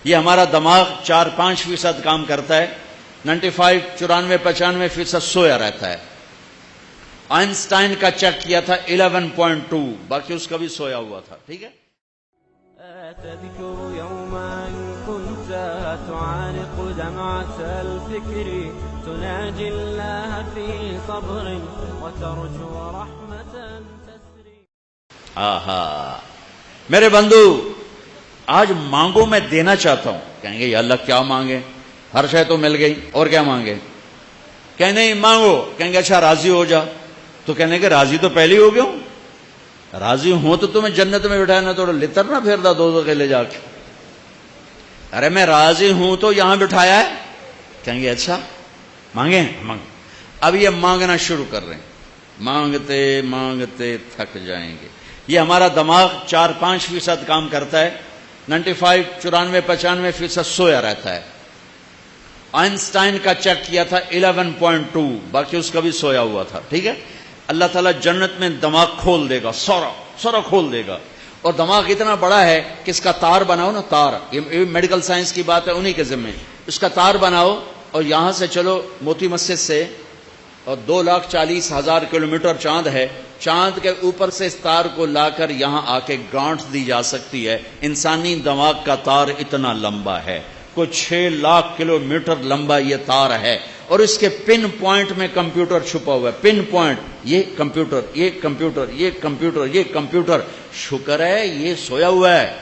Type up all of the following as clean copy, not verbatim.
یہ ہمارا دماغ 4-5% کام کرتا ہے، 95 94-95% سویا رہتا ہے۔ آئنسٹائن کا چیک کیا تھا 11.2، باقی اس کا بھی سویا ہوا تھا، ٹھیک ہے۔ تذكر يوما كنت تعانق دمعة الفكر تناجي الله في صبر وترجو رحمة تسري۔ میرے بندو، آج مانگو، میں دینا چاہتا ہوں۔ کہیں گے یا اللہ کیا مانگے، ہر شے تو مل گئی، اور کیا مانگے؟ کہیں نہیں مانگو، کہیں گے اچھا راضی ہو جا، تو کہنے کہ راضی تو پہلے ہو گیا ہوں، راضی ہوں تو تمہیں جنت میں بٹھایا نہ، تو لتر نہ پھیرتا دو کے لے جا کے۔ ارے میں راضی ہوں تو یہاں بٹھایا ہے۔ کہیں گے اچھا مانگیں، مانگ۔ اب یہ مانگنا شروع کر رہے ہیں، مانگتے مانگتے تھک جائیں گے۔ یہ ہمارا دماغ 4-5% کام کرتا ہے، 95 94-95% سویا رہتا ہے۔ آئنسٹائن کا چیک کیا تھا 11.2، باقی اس کا بھی سویا ہوا تھا، ٹھیک ہے۔ اللہ تعالیٰ جنت میں دماغ کھول دے گا، سارا کھول دے گا، اور دماغ اتنا بڑا ہے کہ اس کا تار بناؤ نا، تار، یہ میڈیکل سائنس کی بات ہے، انہی کے ذمہ، اس کا تار بناؤ اور یہاں سے چلو موتی مسجد سے، اور 2,40,000 کلومیٹر چاند ہے، چاند کے اوپر سے اس تار کو لا کر یہاں آ کے گانٹھ دی جا سکتی ہے۔ انسانی دماغ کا تار اتنا لمبا ہے، کوئی 6 لاکھ کلومیٹر لمبا یہ تار ہے، اور اس کے پن پوائنٹ میں کمپیوٹر چھپا ہوا ہے۔ پن پوائنٹ، یہ کمپیوٹر، یہ کمپیوٹر، یہ کمپیوٹر، یہ کمپیوٹر۔ شکر ہے یہ سویا ہوا ہے،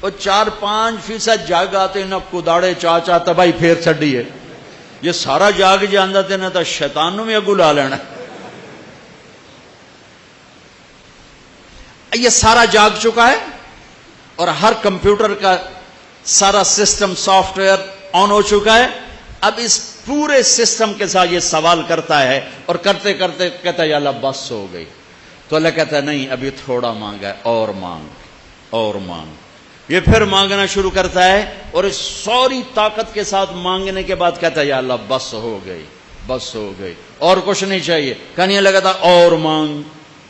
اور 4-5% جاگ آتے نہ کداڑے چاچا تباہی پھیر چڈی ہے۔ یہ سارا جاگ جانا تے نہ تو شیطان نو بھی اگو لا لینا۔ یہ سارا جاگ چکا ہے، اور ہر کمپیوٹر کا سارا سسٹم سافٹ ویئر آن ہو چکا ہے۔ اب اس پورے سسٹم کے ساتھ یہ سوال کرتا ہے، اور کرتے کرتے کہتا ہے یا اللہ بس ہو گئی، تو اللہ کہتا ہے نہیں ابھی تھوڑا مانگا ہے، اور مانگ، اور مانگ۔ یہ پھر مانگنا شروع کرتا ہے، اور اس ساری طاقت کے ساتھ مانگنے کے بعد کہتا ہے یا اللہ بس ہو گئی، بس ہو گئی، اور کچھ نہیں چاہیے۔ کہنے لگا اور مانگ،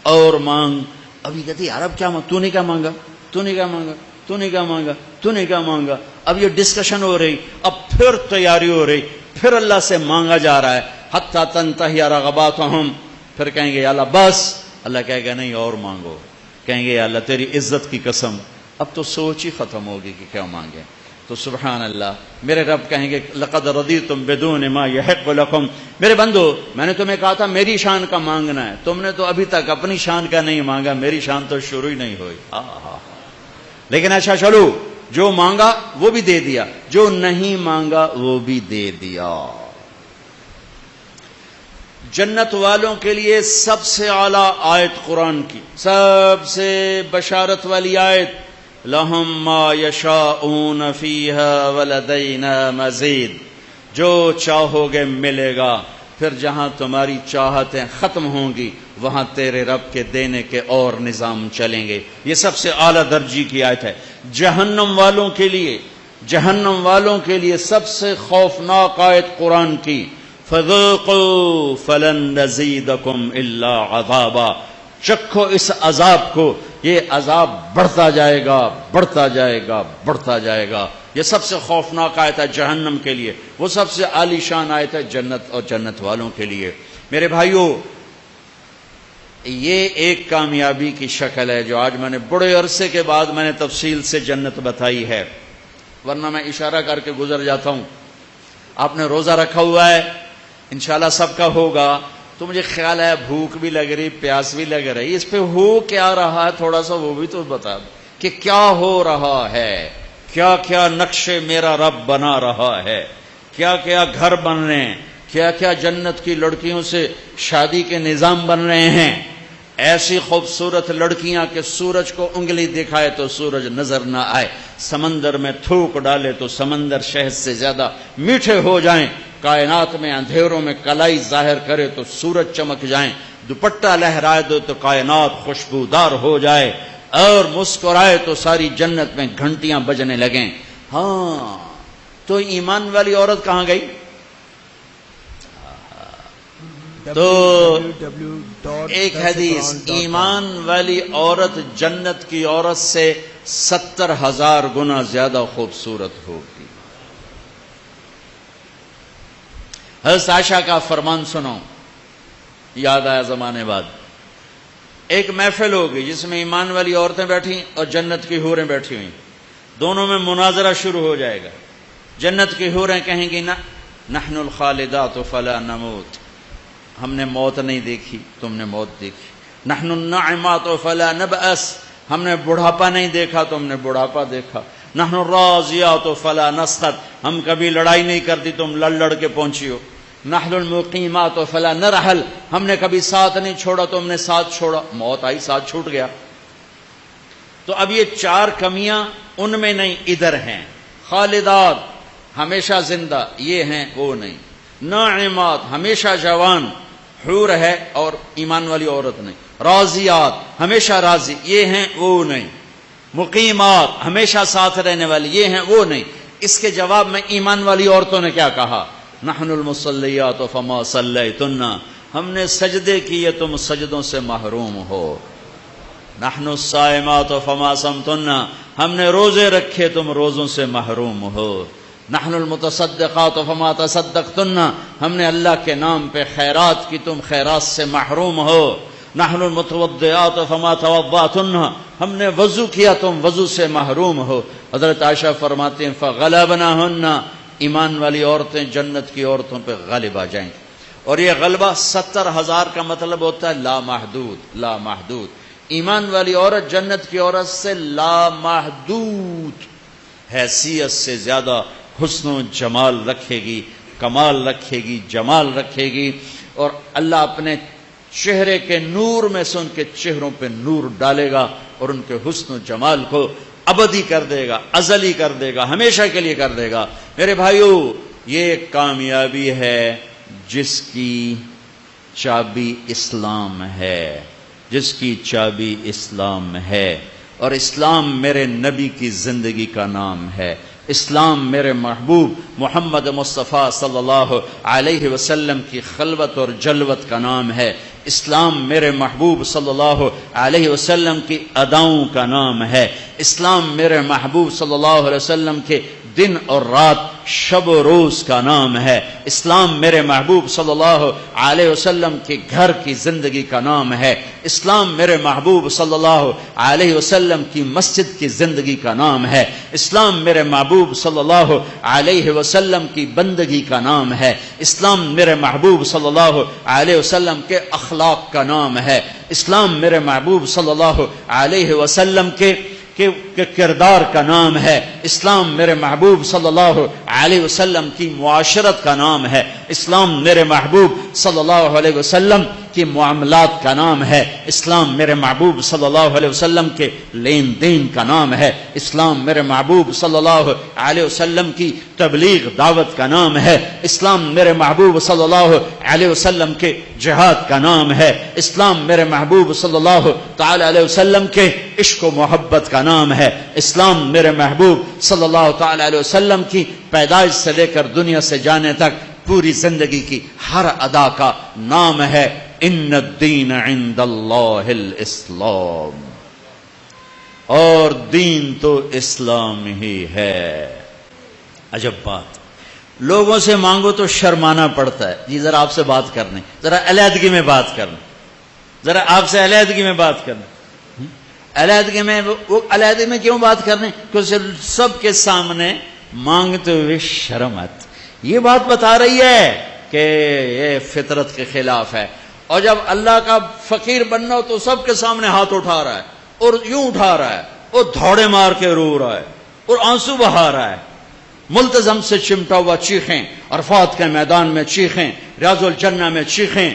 اور مانگ۔ ابھی کہتی یار اب کیا تو نے کیا مانگا، تو نے کیا مانگا، تو نے کیا مانگا، تو نے کیا مانگا۔ اب یہ ڈسکشن ہو رہی، اب پھر تیاری ہو رہی، پھر اللہ سے مانگا جا رہا ہے، حتی تنتہی رغباتہم۔ پھر کہیں گے یا اللہ بس، اللہ کہے گا نہیں اور مانگو۔ کہیں گے یا اللہ تیری عزت کی قسم، اب تو سوچ ہی ختم ہوگی کہ کیا مانگیں۔ تو سبحان اللہ، میرے رب کہیں گے لقد رضیتم بدون ما یحق لکم۔ میرے بندو، میں نے تمہیں کہا تھا میری شان کا مانگنا ہے، تم نے تو ابھی تک اپنی شان کا نہیں مانگا، میری شان تو شروع ہی نہیں ہوئی۔ لیکن اچھا چلو، جو مانگا وہ بھی دے دیا، جو نہیں مانگا وہ بھی دے دیا۔ جنت والوں کے لیے سب سے اعلیٰ آیت قرآن کی، سب سے بشارت والی آیت، لہم ما یشاءون فیہا ولدینا مزید۔ جو چاہو گے ملے گا، پھر جہاں تمہاری چاہتیں ختم ہوں گی وہاں تیرے رب کے دینے کے اور نظام چلیں گے۔ یہ سب سے اعلیٰ درجے کی آیت ہے۔ جہنم والوں کے لیے، جہنم والوں کے لیے سب سے خوفناک آیت قرآن کی، فذوقوا فلن نزیدکم الا عذابا۔ چکھو اس عذاب کو، یہ عذاب بڑھتا جائے گا، بڑھتا جائے گا، بڑھتا جائے گا۔ یہ سب سے خوفناک آیت ہے جہنم کے لیے، وہ سب سے عالی شان آیت ہے جنت اور جنت والوں کے لیے۔ میرے بھائیوں، یہ ایک کامیابی کی شکل ہے جو آج میں نے بڑے عرصے کے بعد میں نے تفصیل سے جنت بتائی ہے، ورنہ میں اشارہ کر کے گزر جاتا ہوں۔ آپ نے روزہ رکھا ہوا ہے، انشاءاللہ سب کا ہوگا، تو مجھے خیال ہے بھوک بھی لگ رہی، پیاس بھی لگ رہی، اس پہ ہو کیا رہا ہے تھوڑا سا وہ بھی تو بتا دو کہ کیا ہو رہا ہے، کیا کیا نقشے میرا رب بنا رہا ہے، کیا کیا گھر بن رہے ہیں، کیا کیا جنت کی لڑکیوں سے شادی کے نظام بن رہے ہیں۔ ایسی خوبصورت لڑکیاں کہ سورج کو انگلی دکھائے تو سورج نظر نہ آئے، سمندر میں تھوک ڈالے تو سمندر شہد سے زیادہ میٹھے ہو جائیں، کائنات میں اندھیروں میں کلائی ظاہر کرے تو سورج چمک جائیں، دوپٹہ لہرائے دو تو کائنات خوشبودار ہو جائے، اور مسکرائے تو ساری جنت میں گھنٹیاں بجنے لگیں۔ ہاں، تو ایمان والی عورت کہاں گئی؟ تو ایک حدیث، ایمان والی عورت جنت کی عورت سے 70,000 گنا زیادہ خوبصورت ہوگی۔ حضرت عائشہ کا فرمان سنو، یاد آیا زمانے بعد، ایک محفل ہوگی جس میں ایمان والی عورتیں بیٹھی اور جنت کی حوریں بیٹھی ہوئی، دونوں میں مناظرہ شروع ہو جائے گا۔ جنت کی حوریں کہیں گی نحن الخالدات فلا نموت، ہم نے موت نہیں دیکھی، تم نے موت دیکھی۔ نحن الناعمات فلا نبأس، ہم نے بڑھاپا نہیں دیکھا، تم نے بڑھاپا دیکھا۔ نحن الراضیات فلا نسخط، ہم کبھی لڑائی نہیں کرتی، تم لڑ لڑ کے پہنچی ہو۔ نحن المقیمات فلا نرحل، ہم نے کبھی ساتھ نہیں چھوڑا، تم نے ساتھ چھوڑا، موت آئی ساتھ چھوٹ گیا۔ تو اب یہ 4 کمیاں ان میں نہیں، ادھر ہیں۔ خالدات ہمیشہ زندہ، یہ ہیں وہ نہیں۔ ناعمات ہمیشہ جوان، حور ہے اور ایمان والی عورت نہیں۔ راضیات ہمیشہ راضی، یہ ہیں وہ نہیں۔ مقیمات ہمیشہ ساتھ رہنے والی، یہ ہیں وہ نہیں۔ اس کے جواب میں ایمان والی عورتوں نے کیا کہا؟ نحن المصلیات فما صلیتن، ہم نے سجدے کیے تم سجدوں سے محروم ہو۔ نحن الصائمات فما صمتن، ہم نے روزے رکھے تم روزوں سے محروم ہو۔ نحن المتصدقات فما تصدقتن، ہم نے اللہ کے نام پہ خیرات کی تم خیرات سے محروم ہو۔ نحن المتوضئات فما توضأتن، ہم نے وضو کیا تم وضو سے محروم ہو۔ حضرت عائشہ فرماتے ہیں فغلبناہن، ایمان والی عورتیں جنت کی عورتوں پہ غالب آ جائیں گی۔ اور یہ غلبہ 70,000 کا مطلب ہوتا ہے لامحدود، لامحدود۔ ایمان والی عورت جنت کی عورت سے لامحدود حیثیت سے زیادہ حسن و جمال رکھے گی، کمال رکھے گی، جمال رکھے گی، اور اللہ اپنے چہرے کے نور میں سے ان کے چہروں پہ نور ڈالے گا اور ان کے حسن و جمال کو ابدی کر دے گا، ازلی کر دے گا، ہمیشہ کے لیے کر دے گا۔ میرے بھائیو، یہ کامیابی ہے جس کی چابی اسلام ہے، جس کی چابی اسلام ہے، اور اسلام میرے نبی کی زندگی کا نام ہے۔ اسلام میرے محبوب محمد مصطفیٰ صلی اللہ علیہ وسلم کی خلوت اور جلوت کا نام ہے۔ اسلام میرے محبوب صلی اللہ علیہ وسلم کی اداؤں کا نام ہے۔ اسلام میرے محبوب صلی اللہ علیہ وسلم کے دن اور رات، شب و روز کا نام ہے۔ اسلام میرے محبوب صلی اللہ علیہ وسلم کے گھر کی زندگی کا نام ہے۔ اسلام میرے محبوب صلی اللہ علیہ وسلم کی مسجد کی زندگی کا نام ہے۔ اسلام میرے محبوب صلی اللہ علیہ وسلم کی بندگی کا نام ہے۔ اسلام میرے محبوب صلی اللہ علیہ وسلم کے اخلاق کا نام ہے۔ اسلام میرے محبوب صلی اللہ علیہ وسلم کے کردار کا نام ہے۔ اسلام میرے محبوب صلی اللہ علیہ وسلم کی معاشرت کا نام ہے۔ اسلام میرے محبوب صلی اللہ علیہ وسلم کی معاملات کا نام ہے۔ اسلام میرے محبوب صلی اللہ علیہ وسلم کے لین دین کا نام ہے۔ اسلام میرے محبوب صلی اللہ علیہ وسلم کی تبلیغ دعوت کا نام ہے۔ اسلام میرے محبوب صلی اللہ علیہ وسلم کے جہاد کا نام ہے۔ اسلام میرے محبوب صلی اللہ تعالی علیہ وسلم کے عشق و محبت کا نام ہے۔ اسلام میرے محبوب صلی اللہ تعالی علیہ وسلم کی پیدائش سے لے کر دنیا سے جانے تک پوری زندگی کی ہر ادا کا نام ہے ان الدین عند اللہ الاسلام، اور دین تو اسلام ہی ہے۔ عجب بات، لوگوں سے مانگو تو شرمانا پڑتا ہے، جی ذرا آپ سے بات کرنے، ذرا علیحدگی میں بات کرنا، ذرا آپ سے علیحدگی میں بات کرنا۔ علیحدگی میں وہ علیحدگی میں کیوں بات کرنے؟ کیونکہ سب کے سامنے مانگتے ہوئے شرم آتی۔ یہ بات بتا رہی ہے کہ یہ فطرت کے خلاف ہے، اور جب اللہ کا فقیر بننا ہو تو سب کے سامنے ہاتھ اٹھا رہا ہے، اور یوں اٹھا رہا ہے، اور دھوڑے مار کے رو رہا ہے، اور آنسو بہا رہا ہے، ملتزم سے چمٹا ہوا چیخیں، عرفات کے میدان میں چیخیں، ریاض الجنہ میں چیخیں،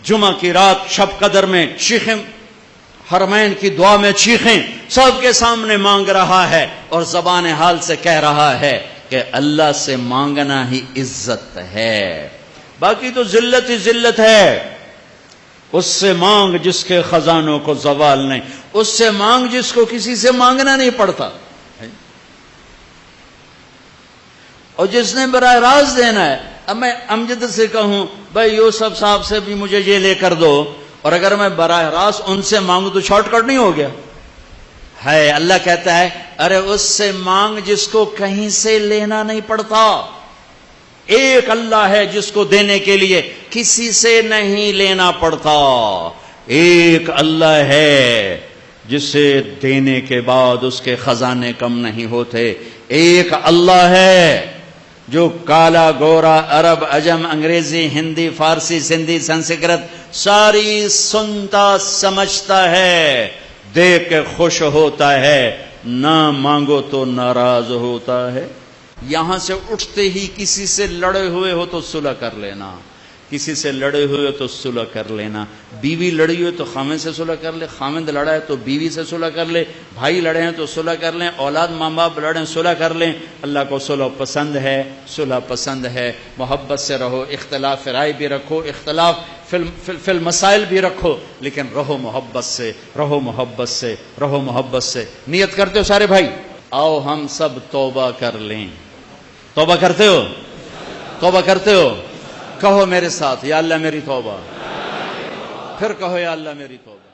جمعہ کی رات شب قدر میں چیخیں، حرمین کی دعا میں چیخیں، سب کے سامنے مانگ رہا ہے، اور زبان حال سے کہہ رہا ہے کہ اللہ سے مانگنا ہی عزت ہے، باقی تو ذلت ہی ذلت ہے۔ اس سے مانگ جس کے خزانوں کو زوال نہیں، اس سے مانگ جس کو کسی سے مانگنا نہیں پڑتا، اور جس نے براہ راست دینا ہے۔ اب میں امجد سے کہوں بھائی یوسف صاحب سے بھی مجھے یہ لے کر دو، اور اگر میں براہ راست ان سے مانگوں تو شارٹ کٹ نہیں ہو گیا ہے؟ اللہ کہتا ہے ارے اس سے مانگ جس کو کہیں سے لینا نہیں پڑتا۔ ایک اللہ ہے جس کو دینے کے لیے کسی سے نہیں لینا پڑتا، ایک اللہ ہے جسے دینے کے بعد اس کے خزانے کم نہیں ہوتے، ایک اللہ ہے جو کالا گورا عرب عجم انگریزی ہندی فارسی سندھی سنسکرت ساری سنتا سمجھتا ہے، دیکھ کے خوش ہوتا ہے، نہ مانگو تو ناراض ہوتا ہے۔ یہاں سے اٹھتے ہی کسی سے لڑے ہوئے ہو تو صلح کر لینا، کسی سے لڑے ہوئے تو صلح کر لینا، بیوی لڑی ہوئے تو خامد سے صلح کر لے، خامد لڑا ہے تو بیوی سے صلح کر لے، بھائی لڑے ہیں تو صلح کر لیں، اولاد ماں باپ لڑے ہیں صلح کر لیں۔ اللہ کو صلح پسند ہے، صلح پسند ہے۔ محبت سے رہو، اختلاف رائے بھی رکھو، اختلاف فی المسائل بھی رکھو، لیکن رہو محبت سے، رہو محبت سے، رہو محبت سے۔ نیت کرتے ہو سارے بھائی؟ آؤ ہم سب توبہ کر لیں۔ توبہ کرتے ہو؟ توبہ کرتے ہو؟ کہو میرے ساتھ، یا اللہ میری توبہ، پھر کہو یا اللہ میری توبہ۔